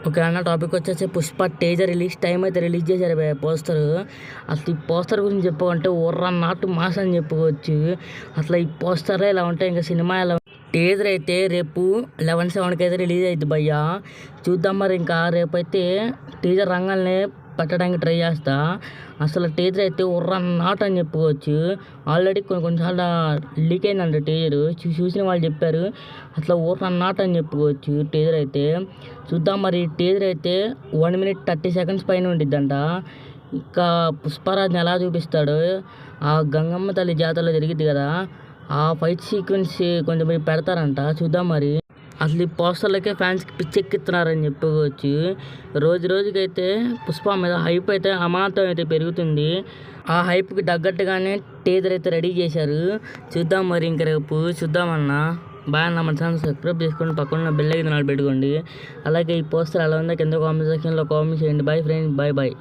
Okay అన్న, topic వచ్చేసి Pushpa teaser release time అయితే రిలీజ్ చేశారు పోస్టర్. అసలు ఈ పోస్టర్ గురించి చెప్పుకుంటే ఓర్రా నాటు మాస్ అని చెప్పుకోవచ్చు. అసలు ఈ పోస్టరే ఇలా ఉంటాయి, ఇంకా సినిమా ఎలా. టేజర్ అయితే రేపు 11/7 అయితే రిలీజ్ అవుతుంది భయ్యా. చూద్దాం మరి. ఇంకా రేపైతే టీజర్ రంగాల్ని పెట్టడానికి ట్రై చేస్తా. అసలు టీజర్ అయితే ఉర్రా నాట్ అని చెప్పుకోవచ్చు. ఆల్రెడీ కొన్నిసార్లు లీక్ అయిందంట టీజర్. చూసిన వాళ్ళు చెప్పారు అసలు ఉర్రా నాట్ అని చెప్పుకోవచ్చు టీజర్ అయితే. చూద్దాం మరి. టీజర్ అయితే 1 minute 30 seconds పైన ఉండిద్దంట. ఇంకా పుష్పరాజ్ని ఎలా చూపిస్తాడు, ఆ గంగమ్మ తల్లి జాతరలో జరిగిద్ది కదా, ఆ ఫైట్ సీక్వెన్స్ కొంచెం పెడతారంట. చూద్దాం మరి. అసలు ఈ పోస్టర్లకే ఫ్యాన్స్కి పిచ్చెక్కిస్తున్నారని చెప్పుకోవచ్చు. రోజుకైతే పుష్ప మీద హైప్ అయితే అమాంతం అయితే పెరుగుతుంది. ఆ హైప్కి తగ్గట్టుగానే టీజర్ అయితే రెడీ చేశారు. చూద్దాం మరి. ఇంక రేపు చూద్దామన్నా. బాగా అన్న, మన ఛానల్ సబ్స్క్రైబ్ చేసుకోండి, పక్కన బెల్ ఐకాన్ పెట్టుకోండి. అలాగే ఈ పోస్టర్ ఎలా ఉందో కింద కామెంట్ సెక్షన్లో కామెంట్ చేయండి. Bye friends, bye.